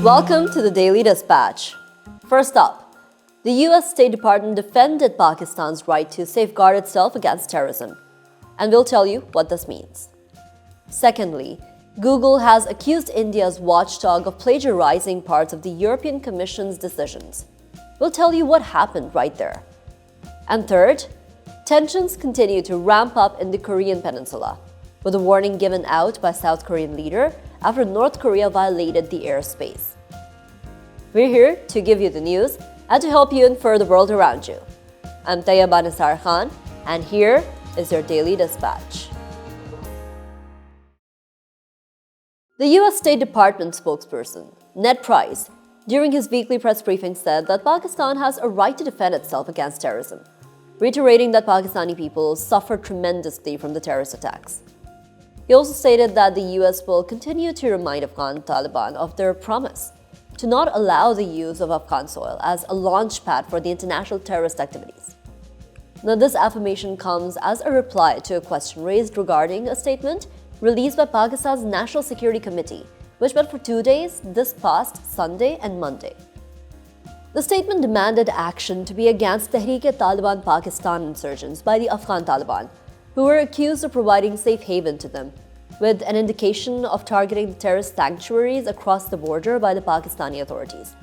Welcome to the Daily Dispatch. First up, the US State Department defended Pakistan's right to safeguard itself against terrorism, and we'll tell you what this means. Secondly, Google has accused India's watchdog of plagiarizing parts of the European Commission's decisions. We'll tell you what happened right there. And third, tensions continue to ramp up in the Korean Peninsula, with a warning given out by South Korean leader after North Korea violated the airspace. We're here to give you the news and to help you infer the world around you. I'm Tayyaba Nisar Khan, and here is your Daily Dispatch. The US State Department spokesperson, Ned Price, during his weekly press briefing said that Pakistan has a right to defend itself against terrorism, reiterating that Pakistani people suffered tremendously from the terrorist attacks. He also stated that the US will continue to remind Afghan Taliban of their promise to not allow the use of Afghan soil as a launch pad for the international terrorist activities. Now, this affirmation comes as a reply to a question raised regarding a statement released by Pakistan's National Security Committee, which met for 2 days this past Sunday and Monday. The statement demanded action to be against Tehreek-e-Taliban Pakistan insurgents by the Afghan Taliban, who were accused of providing safe haven to them, with an indication of targeting terrorist sanctuaries across the border by the Pakistani authorities.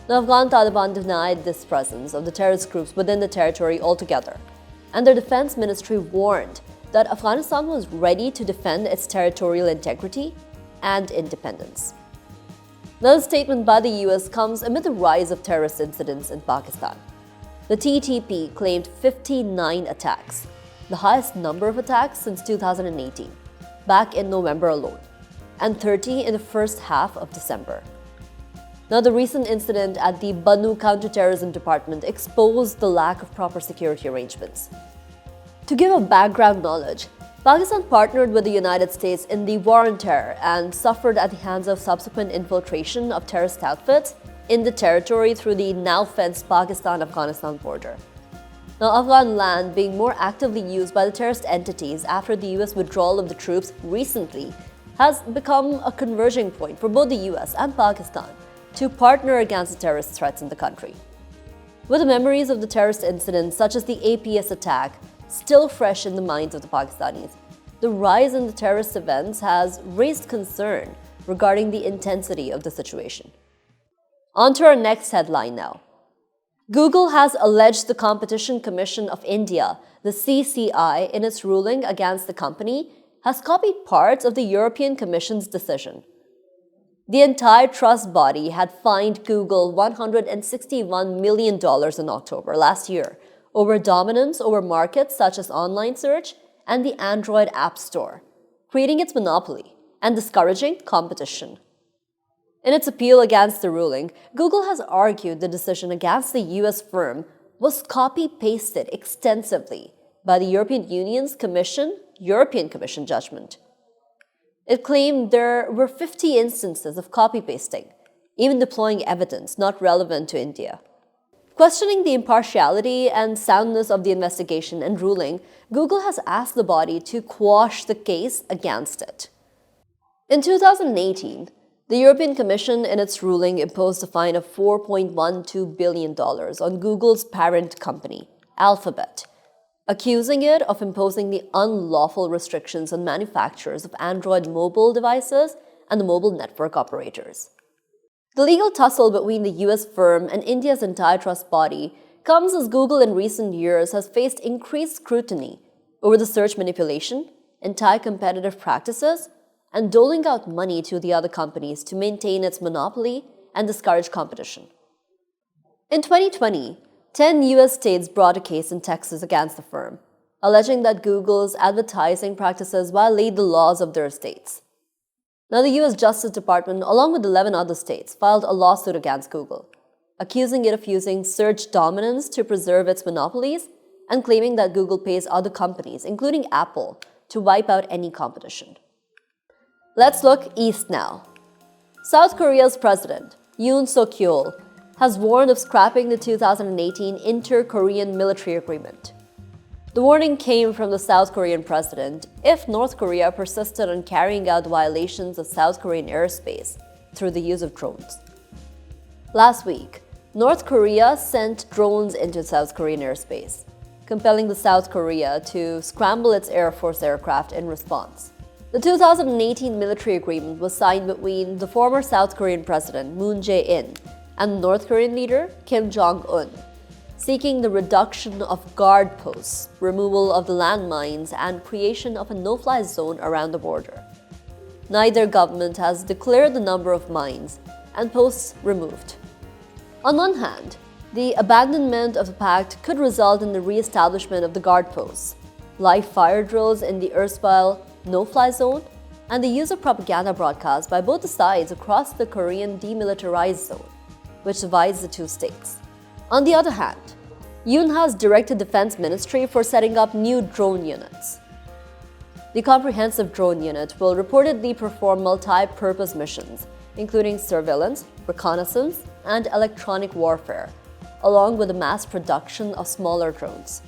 The Afghan Taliban denied this presence of the terrorist groups within the territory altogether, and their defense ministry warned that Afghanistan was ready to defend its territorial integrity and independence. Now, the statement by the US comes amid the rise of terrorist incidents in Pakistan. The TTP claimed 59 attacks, the highest number of attacks since 2018, back in November alone, and 30 in the first half of December. Now, the recent incident at the Banu Counterterrorism Department exposed the lack of proper security arrangements. To give a background knowledge, Pakistan partnered with the United States in the war on terror and suffered at the hands of subsequent infiltration of terrorist outfits in the territory through the now-fenced Pakistan-Afghanistan border. Now, Afghan land being more actively used by the terrorist entities after the US withdrawal of the troops recently has become a converging point for both the US and Pakistan to partner against the terrorist threats in the country. With the memories of the terrorist incidents such as the APS attack still fresh in the minds of the Pakistanis, the rise in the terrorist events has raised concern regarding the intensity of the situation. On to our next headline now. Google has alleged the Competition Commission of India, the CCI, in its ruling against the company, has copied parts of the European Commission's decision. The antitrust body had fined Google $161 million in October last year over dominance over markets such as online search and the Android App Store, creating its monopoly and discouraging competition. In its appeal against the ruling, Google has argued the decision against the US firm was copy-pasted extensively by the European Union's European Commission judgment. It claimed there were 50 instances of copy-pasting, even deploying evidence not relevant to India. Questioning the impartiality and soundness of the investigation and ruling, Google has asked the body to quash the case against it. In 2018, the European Commission, in its ruling, imposed a fine of $4.12 billion on Google's parent company, Alphabet, accusing it of imposing the unlawful restrictions on manufacturers of Android mobile devices and the mobile network operators. The legal tussle between the US firm and India's antitrust body comes as Google in recent years has faced increased scrutiny over the search manipulation, anti-competitive practices, and doling out money to the other companies to maintain its monopoly and discourage competition. In 2020, 10 US states brought a case in Texas against the firm, alleging that Google's advertising practices violate the laws of their states. Now, the US Justice Department, along with 11 other states, filed a lawsuit against Google, accusing it of using search dominance to preserve its monopolies and claiming that Google pays other companies, including Apple, to wipe out any competition. Let's look east now. South Korea's president, Yoon Suk-yeol, has warned of scrapping the 2018 Inter-Korean military agreement. The warning came from the South Korean president if North Korea persisted on carrying out violations of South Korean airspace through the use of drones. Last week, North Korea sent drones into South Korean airspace, compelling the South Korea to scramble its Air Force aircraft in response. The 2018 military agreement was signed between the former South Korean president Moon Jae-in and the North Korean leader Kim Jong-un, seeking the reduction of guard posts, removal of the landmines, and creation of a no-fly zone around the border. Neither government has declared the number of mines and posts removed. On one hand, the abandonment of the pact could result in the re-establishment of the guard posts, live fire drills in the erstwhile no-fly zone, and the use of propaganda broadcasts by both the sides across the Korean demilitarized zone, which divides the two states. On the other hand, Yoon has directed Defense Ministry for setting up new drone units. The comprehensive drone unit will reportedly perform multi-purpose missions, including surveillance, reconnaissance, and electronic warfare, along with the mass production of smaller drones.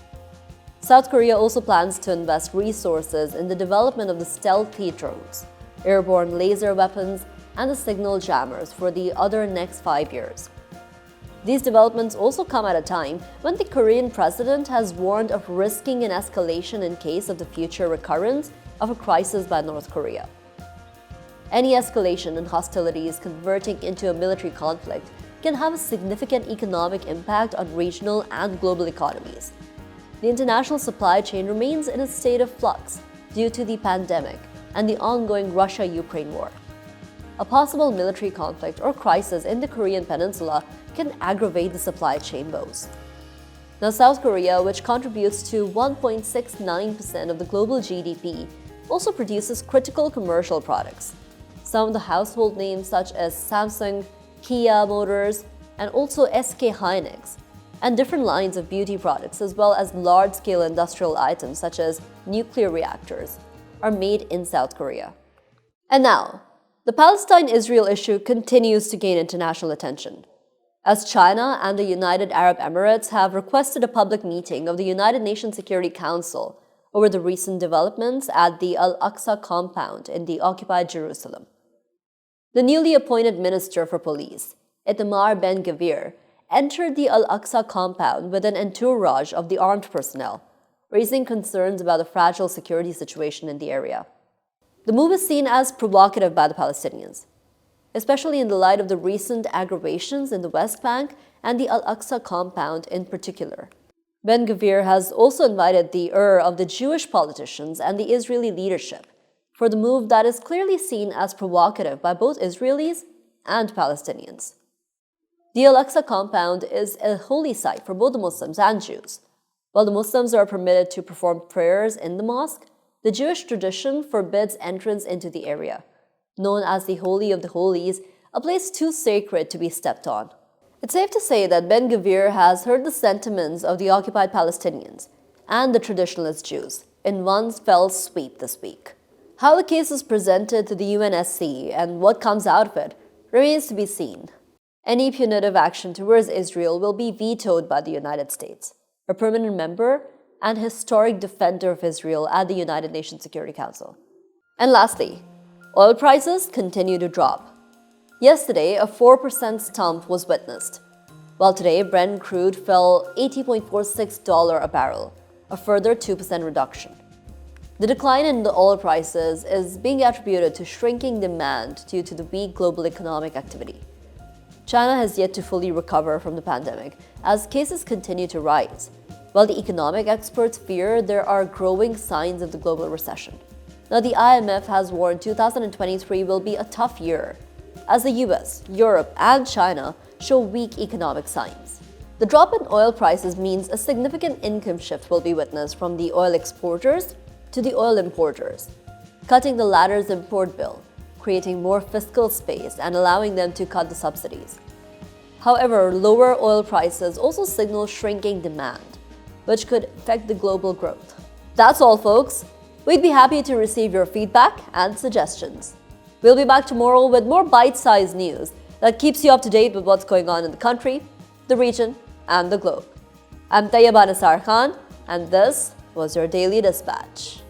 South Korea also plans to invest resources in the development of the stealthy drones, airborne laser weapons, and the signal jammers for the other next 5 years. These developments also come at a time when the Korean president has warned of risking an escalation in case of the future recurrence of a crisis by North Korea. Any escalation in hostilities converting into a military conflict can have a significant economic impact on regional and global economies. The international supply chain remains in a state of flux due to the pandemic and the ongoing Russia-Ukraine war. A possible military conflict or crisis in the Korean Peninsula can aggravate the supply chain woes. Now, South Korea, which contributes to 1.69% of the global GDP, also produces critical commercial products. Some of the household names such as Samsung, Kia Motors, and also SK Hynix, and different lines of beauty products as well as large-scale industrial items such as nuclear reactors are made in South Korea. And now, the Palestine-Israel issue continues to gain international attention, as China and the United Arab Emirates have requested a public meeting of the United Nations Security Council over the recent developments at the Al-Aqsa compound in the occupied Jerusalem. The newly appointed Minister for Police, Itamar Ben-Gvir, entered the Al-Aqsa compound with an entourage of the armed personnel, raising concerns about the fragile security situation in the area. The move is seen as provocative by the Palestinians, especially in the light of the recent aggravations in the West Bank and the Al-Aqsa compound in particular. Ben-Gvir has also invited the ire of the Jewish politicians and the Israeli leadership for the move that is clearly seen as provocative by both Israelis and Palestinians. The Al-Aqsa compound is a holy site for both the Muslims and Jews. While the Muslims are permitted to perform prayers in the mosque, the Jewish tradition forbids entrance into the area, known as the Holy of the Holies, a place too sacred to be stepped on. It's safe to say that Ben-Gvir has heard the sentiments of the occupied Palestinians and the traditionalist Jews in one fell sweep this week. How the case is presented to the UNSC and what comes out of it remains to be seen. Any punitive action towards Israel will be vetoed by the United States, a permanent member and historic defender of Israel at the United Nations Security Council. And lastly, oil prices continue to drop. Yesterday, a 4% stump was witnessed, while today Brent crude fell $80.46 a barrel, a further 2% reduction. The decline in the oil prices is being attributed to shrinking demand due to the weak global economic activity. China has yet to fully recover from the pandemic as cases continue to rise, while the economic experts fear there are growing signs of the global recession. Now, the IMF has warned 2023 will be a tough year, as the US, Europe, and China show weak economic signs. The drop in oil prices means a significant income shift will be witnessed from the oil exporters to the oil importers, cutting the latter's import bill, creating more fiscal space and allowing them to cut the subsidies. However, lower oil prices also signal shrinking demand, which could affect the global growth. That's all, folks. We'd be happy to receive your feedback and suggestions. We'll be back tomorrow with more bite-sized news that keeps you up to date with what's going on in the country, the region, and the globe. I'm Tayyaba Nisar Khan, and this was your Daily Dispatch.